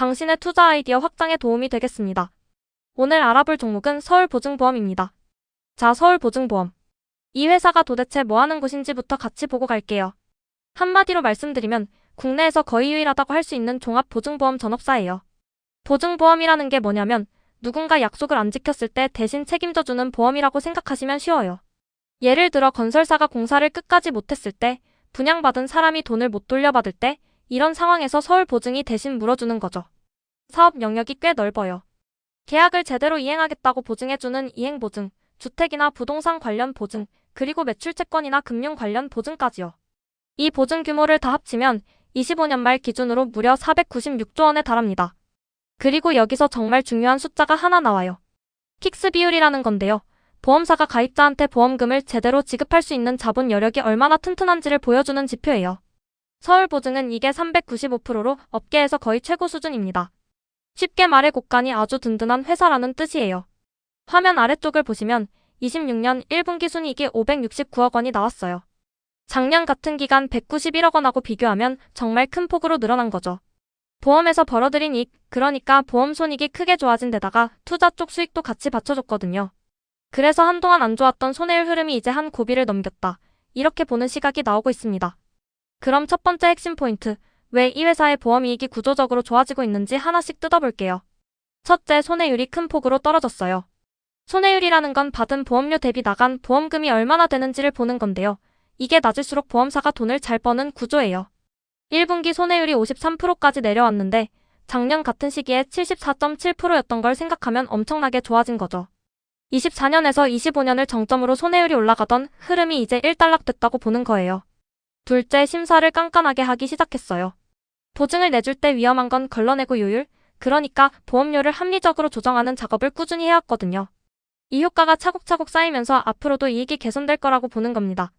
당신의 투자 아이디어 확장에 도움이 되겠습니다. 오늘 알아볼 종목은 서울보증보험입니다. 자, 서울보증보험. 이 회사가 도대체 뭐 하는 곳인지부터 같이 보고 갈게요. 한마디로 말씀드리면 국내에서 거의 유일하다고 할 수 있는 종합보증보험 전업사예요. 보증보험이라는 게 뭐냐면 누군가 약속을 안 지켰을 때 대신 책임져주는 보험이라고 생각하시면 쉬워요. 예를 들어 건설사가 공사를 끝까지 못했을 때, 분양받은 사람이 돈을 못 돌려받을 때, 이런 상황에서 서울보증이 대신 물어주는 거죠. 사업 영역이 꽤 넓어요. 계약을 제대로 이행하겠다고 보증해주는 이행보증, 주택이나 부동산 관련 보증, 그리고 매출채권이나 금융 관련 보증까지요. 이 보증 규모를 다 합치면 25년 말 기준으로 무려 496조 원에 달합니다. 그리고 여기서 정말 중요한 숫자가 하나 나와요. 킥스 비율이라는 건데요. 보험사가 가입자한테 보험금을 제대로 지급할 수 있는 자본 여력이 얼마나 튼튼한지를 보여주는 지표예요. 서울보증은 이게 395%로 업계에서 거의 최고 수준입니다. 쉽게 말해 곳간이 아주 든든한 회사라는 뜻이에요. 화면 아래쪽을 보시면 26년 1분기 순이익이 569억 원이 나왔어요. 작년 같은 기간 191억 원하고 비교하면 정말 큰 폭으로 늘어난 거죠. 보험에서 벌어들인 이익, 그러니까 보험 손익이 크게 좋아진 데다가 투자 쪽 수익도 같이 받쳐줬거든요. 그래서 한동안 안 좋았던 손해율 흐름이 이제 한 고비를 넘겼다. 이렇게 보는 시각이 나오고 있습니다. 그럼 첫 번째 핵심 포인트, 왜 이 회사의 보험이익이 구조적으로 좋아지고 있는지 하나씩 뜯어볼게요. 첫째, 손해율이 큰 폭으로 떨어졌어요. 손해율이라는 건 받은 보험료 대비 나간 보험금이 얼마나 되는지를 보는 건데요. 이게 낮을수록 보험사가 돈을 잘 버는 구조예요. 1분기 손해율이 53%까지 내려왔는데 작년 같은 시기에 74.7%였던 걸 생각하면 엄청나게 좋아진 거죠. 24년에서 25년을 정점으로 손해율이 올라가던 흐름이 이제 일단락됐다고 보는 거예요. 둘째, 심사를 깐깐하게 하기 시작했어요. 보증을 내줄 때 위험한 건 걸러내고 요율, 그러니까 보험료를 합리적으로 조정하는 작업을 꾸준히 해왔거든요. 이 효과가 차곡차곡 쌓이면서 앞으로도 이익이 개선될 거라고 보는 겁니다.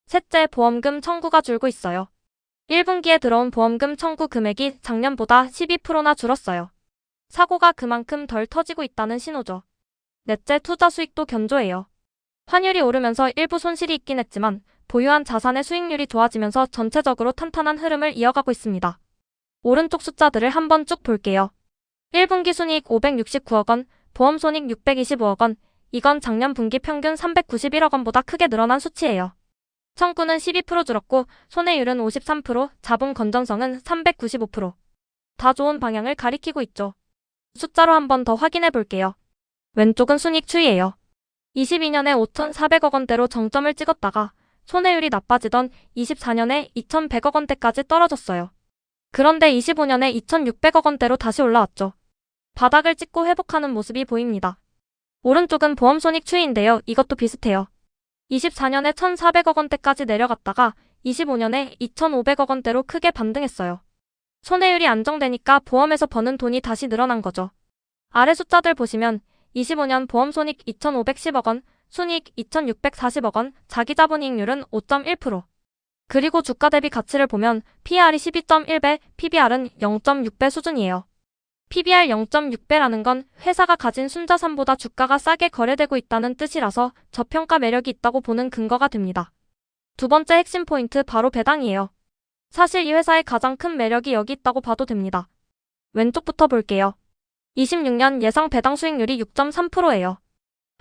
셋째, 보험금 청구가 줄고 있어요. 1분기에 들어온 보험금 청구 금액이 작년보다 12%나 줄었어요. 사고가 그만큼 덜 터지고 있다는 신호죠. 넷째, 투자 수익도 견조해요. 환율이 오르면서 일부 손실이 있긴 했지만 보유한 자산의 수익률이 좋아지면서 전체적으로 탄탄한 흐름을 이어가고 있습니다. 오른쪽 숫자들을 한번 쭉 볼게요. 1분기 순이익 569억 원, 보험 손익 625억 원, 이건 작년 분기 평균 391억 원보다 크게 늘어난 수치예요. 청구는 12% 줄었고 손해율은 53%, 자본 건전성은 395%. 다 좋은 방향을 가리키고 있죠. 숫자로 한 번 더 확인해 볼게요. 왼쪽은 순이익 추이예요. 22년에 5,400억 원대로 정점을 찍었다가 손해율이 나빠지던 24년에 2,100억 원대까지 떨어졌어요. 그런데 25년에 2,600억 원대로 다시 올라왔죠. 바닥을 찍고 회복하는 모습이 보입니다. 오른쪽은 보험 손익 추이인데요. 이것도 비슷해요. 24년에 1,400억 원대까지 내려갔다가 25년에 2,500억 원대로 크게 반등했어요. 손해율이 안정되니까 보험에서 버는 돈이 다시 늘어난 거죠. 아래 숫자들 보시면 25년 보험 손익 2,510억 원, 순이익 2,640억 원, 자기자본이익률은 5.1%. 그리고 주가 대비 가치를 보면 PER이 12.1배, PBR은 0.6배 수준이에요. PBR 0.6배라는 건 회사가 가진 순자산보다 주가가 싸게 거래되고 있다는 뜻이라서 저평가 매력이 있다고 보는 근거가 됩니다. 두 번째 핵심 포인트 바로 배당이에요. 사실 이 회사의 가장 큰 매력이 여기 있다고 봐도 됩니다. 왼쪽부터 볼게요. 26년 예상 배당 수익률이 6.3%예요.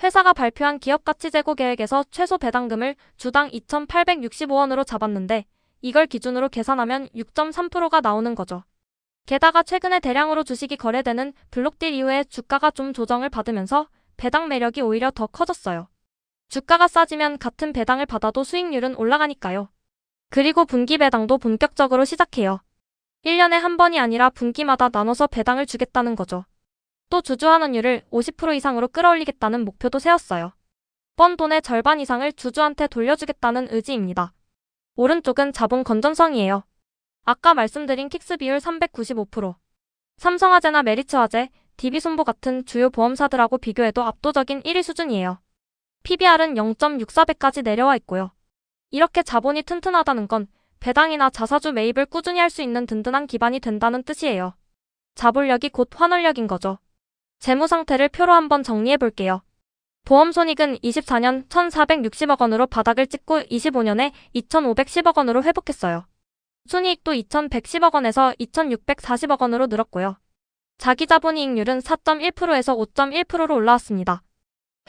회사가 발표한 기업가치 제고 계획에서 최소 배당금을 주당 2,865원으로 잡았는데 이걸 기준으로 계산하면 6.3%가 나오는 거죠. 게다가 최근에 대량으로 주식이 거래되는 블록딜 이후에 주가가 좀 조정을 받으면서 배당 매력이 오히려 더 커졌어요. 주가가 싸지면 같은 배당을 받아도 수익률은 올라가니까요. 그리고 분기 배당도 본격적으로 시작해요. 1년에 한 번이 아니라 분기마다 나눠서 배당을 주겠다는 거죠. 또 주주환원율을 50% 이상으로 끌어올리겠다는 목표도 세웠어요. 번 돈의 절반 이상을 주주한테 돌려주겠다는 의지입니다. 오른쪽은 자본 건전성이에요. 아까 말씀드린 킥스 비율 395%. 삼성화재나 메리츠화재, DB손보 같은 주요 보험사들하고 비교해도 압도적인 1위 수준이에요. PBR은 0.64배까지 내려와 있고요. 이렇게 자본이 튼튼하다는 건 배당이나 자사주 매입을 꾸준히 할 수 있는 든든한 기반이 된다는 뜻이에요. 자본력이 곧 환원력인 거죠. 재무 상태를 표로 한번 정리해 볼게요. 보험 손익은 24년 1,460억 원으로 바닥을 찍고 25년에 2,510억 원으로 회복했어요. 순이익도 2,110억 원에서 2,640억 원으로 늘었고요. 자기자본이익률은 4.1%에서 5.1%로 올라왔습니다.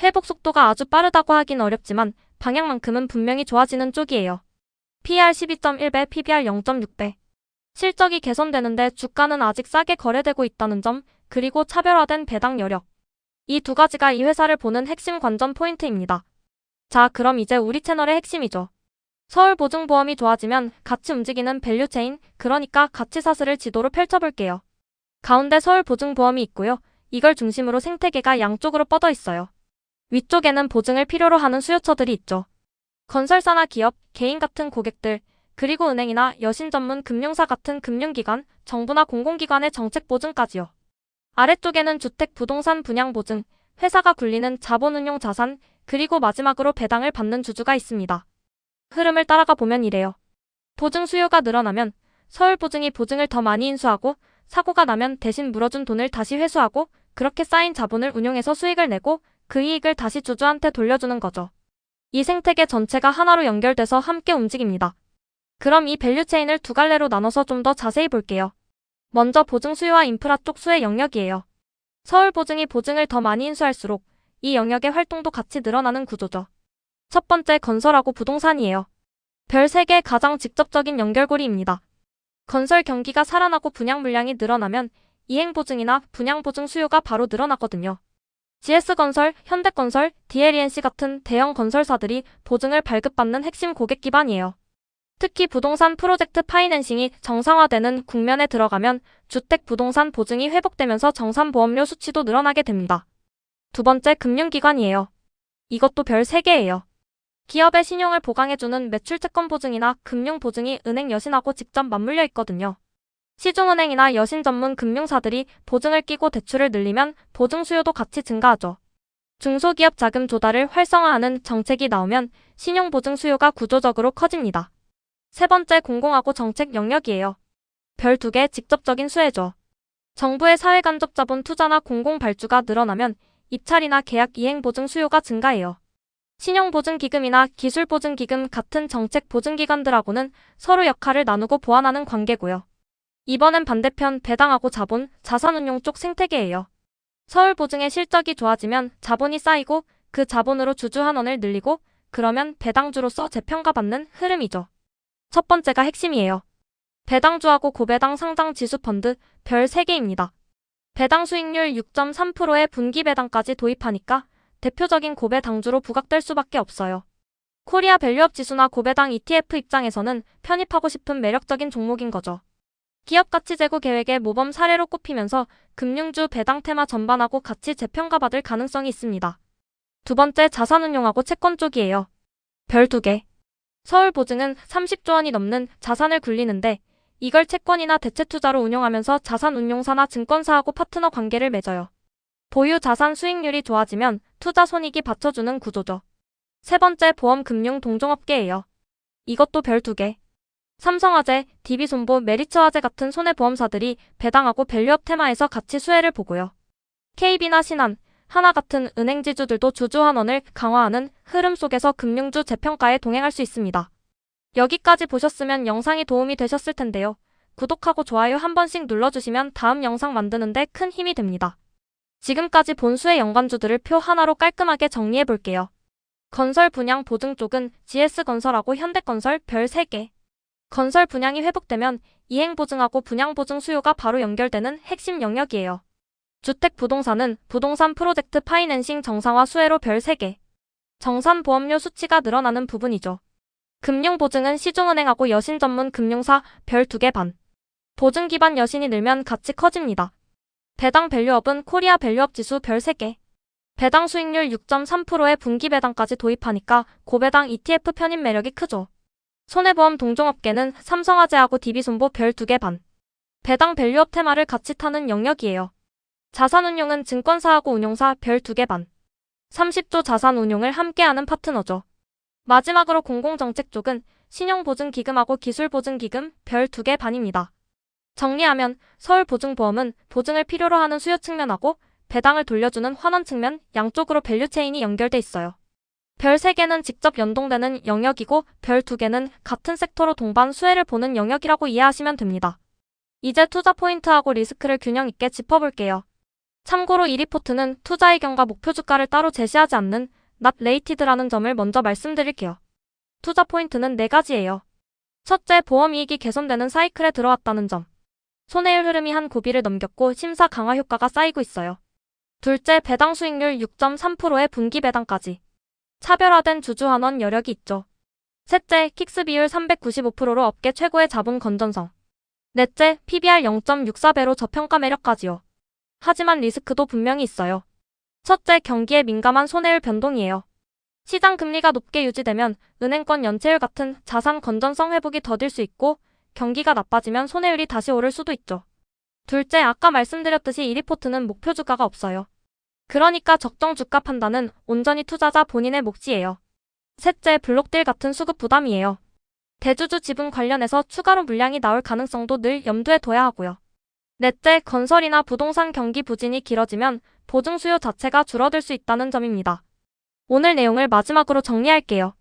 회복 속도가 아주 빠르다고 하긴 어렵지만 방향만큼은 분명히 좋아지는 쪽이에요. PER 12.1배, PBR 0.6배. 실적이 개선되는데 주가는 아직 싸게 거래되고 있다는 점, 그리고 차별화된 배당 여력. 이 두 가지가 이 회사를 보는 핵심 관전 포인트입니다. 자, 그럼 이제 우리 채널의 핵심이죠. 서울보증보험이 좋아지면 같이 움직이는 밸류체인, 그러니까 가치사슬을 지도로 펼쳐볼게요. 가운데 서울보증보험이 있고요. 이걸 중심으로 생태계가 양쪽으로 뻗어 있어요. 위쪽에는 보증을 필요로 하는 수요처들이 있죠. 건설사나 기업, 개인 같은 고객들, 그리고 은행이나 여신 전문 금융사 같은 금융기관, 정부나 공공기관의 정책보증까지요. 아래쪽에는 주택, 부동산 분양보증, 회사가 굴리는 자본운용 자산, 그리고 마지막으로 배당을 받는 주주가 있습니다. 흐름을 따라가 보면 이래요. 보증 수요가 늘어나면 서울보증이 보증을 더 많이 인수하고 사고가 나면 대신 물어준 돈을 다시 회수하고 그렇게 쌓인 자본을 운용해서 수익을 내고 그 이익을 다시 주주한테 돌려주는 거죠. 이 생태계 전체가 하나로 연결돼서 함께 움직입니다. 그럼 이 밸류체인을 두 갈래로 나눠서 좀 더 자세히 볼게요. 먼저 보증 수요와 인프라 쪽 수의 영역이에요. 서울보증이 보증을 더 많이 인수할수록 이 영역의 활동도 같이 늘어나는 구조죠. 첫 번째 건설하고 부동산이에요. 별 3개 가장 직접적인 연결고리입니다. 건설 경기가 살아나고 분양 물량이 늘어나면 이행보증이나 분양보증 수요가 바로 늘어나거든요. GS건설, 현대건설, DLENC 같은 대형 건설사들이 보증을 발급받는 핵심 고객 기반이에요. 특히 부동산 프로젝트 파이낸싱이 정상화되는 국면에 들어가면 주택 부동산 보증이 회복되면서 정산보험료 수치도 늘어나게 됩니다. 두 번째 금융기관이에요. 이것도 별 3개예요. 기업의 신용을 보강해주는 매출채권 보증이나 금융보증이 은행 여신하고 직접 맞물려 있거든요. 시중은행이나 여신 전문 금융사들이 보증을 끼고 대출을 늘리면 보증 수요도 같이 증가하죠. 중소기업 자금 조달을 활성화하는 정책이 나오면 신용보증 수요가 구조적으로 커집니다. 세 번째 공공하고 정책 영역이에요. 별 2개 직접적인 수혜죠. 정부의 사회간접 자본 투자나 공공 발주가 늘어나면 입찰이나 계약 이행 보증 수요가 증가해요. 신용보증기금이나 기술보증기금 같은 정책 보증기관들하고는 서로 역할을 나누고 보완하는 관계고요. 이번엔 반대편 배당하고 자본, 자산운용 쪽 생태계예요. 서울보증의 실적이 좋아지면 자본이 쌓이고 그 자본으로 주주 환원을 늘리고 그러면 배당주로서 재평가받는 흐름이죠. 첫 번째가 핵심이에요. 배당주하고 고배당 상장 지수펀드 별 3개입니다. 배당 수익률 6.3%의 분기 배당까지 도입하니까 대표적인 고배당주로 부각될 수밖에 없어요. 코리아 밸류업 지수나 고배당 ETF 입장에서는 편입하고 싶은 매력적인 종목인 거죠. 기업 가치 제고 계획의 모범 사례로 꼽히면서 금융주 배당 테마 전반하고 같이 재평가받을 가능성이 있습니다. 두 번째 자산운용하고 채권 쪽이에요. 별 2개. 서울보증은 30조 원이 넘는 자산을 굴리는데 이걸 채권이나 대체투자로 운용하면서 자산운용사나 증권사하고 파트너 관계를 맺어요. 보유 자산 수익률이 좋아지면 투자 손익이 받쳐주는 구조죠. 세 번째 보험금융 동종업계예요. 이것도 별 2개. 삼성화재, DB손보, 메리츠화재 같은 손해보험사들이 배당하고 밸류업 테마에서 같이 수혜를 보고요. KB나 신한, 하나 같은 은행지주들도 주주 환원을 강화하는 흐름 속에서 금융주 재평가에 동행할 수 있습니다. 여기까지 보셨으면 영상이 도움이 되셨을 텐데요. 구독하고 좋아요 한 번씩 눌러주시면 다음 영상 만드는데 큰 힘이 됩니다. 지금까지 본 수의 연관주들을 표 하나로 깔끔하게 정리해 볼게요. 건설 분양 보증 쪽은 GS건설하고 현대건설 별 3개. 건설 분양이 회복되면 이행보증하고 분양보증 수요가 바로 연결되는 핵심 영역이에요. 주택 부동산은 부동산 프로젝트 파이낸싱 정상화 수혜로 별 3개. 정산보험료 수치가 늘어나는 부분이죠. 금융보증은 시중은행하고 여신 전문 금융사 별 2개 반. 보증 기반 여신이 늘면 같이 커집니다. 배당 밸류업은 코리아 밸류업 지수 별 3개. 배당 수익률 6.3%의 분기 배당까지 도입하니까 고배당 ETF 편입 매력이 크죠. 손해보험 동종업계는 삼성화재하고 DB손보 별 2개 반. 배당 밸류업 테마를 같이 타는 영역이에요. 자산운용은 증권사하고 운용사 별 2개 반. 30조 자산운용을 함께하는 파트너죠. 마지막으로 공공정책 쪽은 신용보증기금하고 기술보증기금 별 2개 반입니다. 정리하면 서울보증보험은 보증을 필요로 하는 수요 측면하고 배당을 돌려주는 환원 측면 양쪽으로 밸류체인이 연결돼 있어요. 별 3개는 직접 연동되는 영역이고 별 2개는 같은 섹터로 동반 수혜를 보는 영역이라고 이해하시면 됩니다. 이제 투자 포인트하고 리스크를 균형 있게 짚어볼게요. 참고로 이 리포트는 투자 의견과 목표 주가를 따로 제시하지 않는 not rated라는 점을 먼저 말씀드릴게요. 투자 포인트는 4가지예요. 첫째, 보험이익이 개선되는 사이클에 들어왔다는 점. 손해율 흐름이 한 고비를 넘겼고 심사 강화 효과가 쌓이고 있어요. 둘째, 배당 수익률 6.3%의 분기 배당까지. 차별화된 주주환원 여력이 있죠. 셋째, 킥스 비율 395%로 업계 최고의 자본 건전성. 넷째, PBR 0.64배로 저평가 매력까지요. 하지만 리스크도 분명히 있어요. 첫째, 경기에 민감한 손해율 변동이에요. 시장 금리가 높게 유지되면 은행권 연체율 같은 자산 건전성 회복이 더딜 수 있고 경기가 나빠지면 손해율이 다시 오를 수도 있죠. 둘째, 아까 말씀드렸듯이 이 리포트는 목표 주가가 없어요. 그러니까 적정 주가 판단은 온전히 투자자 본인의 몫이에요. 셋째, 블록딜 같은 수급 부담이에요. 대주주 지분 관련해서 추가로 물량이 나올 가능성도 늘 염두에 둬야 하고요. 넷째, 건설이나 부동산 경기 부진이 길어지면 보증 수요 자체가 줄어들 수 있다는 점입니다. 오늘 내용을 마지막으로 정리할게요.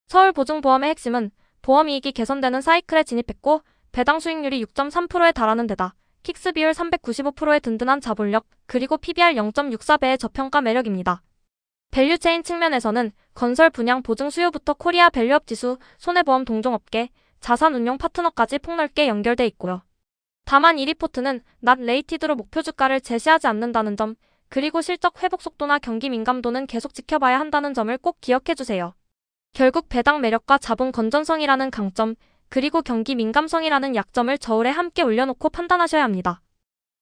서울보증보험의 핵심은 보험이익이 개선되는 사이클에 진입했고 배당 수익률이 6.3%에 달하는 데다 킥스 비율 395%의 든든한 자본력 그리고 PBR 0.64배의 저평가 매력입니다. 밸류체인 측면에서는 건설 분양 보증 수요부터 코리아 밸류업 지수, 손해보험 동종업계, 자산운용 파트너까지 폭넓게 연결돼 있고요. 다만 이 리포트는 not rated로 목표 주가를 제시하지 않는다는 점, 그리고 실적 회복 속도나 경기 민감도는 계속 지켜봐야 한다는 점을 꼭 기억해주세요. 결국 배당 매력과 자본 건전성이라는 강점, 그리고 경기 민감성이라는 약점을 저울에 함께 올려놓고 판단하셔야 합니다.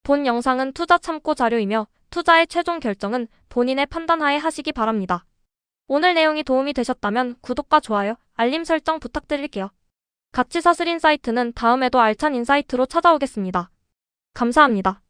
본 영상은 투자 참고 자료이며 투자의 최종 결정은 본인의 판단하에 하시기 바랍니다. 오늘 내용이 도움이 되셨다면 구독과 좋아요, 알림 설정 부탁드릴게요. 가치사슬 인사이트는 다음에도 알찬 인사이트로 찾아오겠습니다. 감사합니다.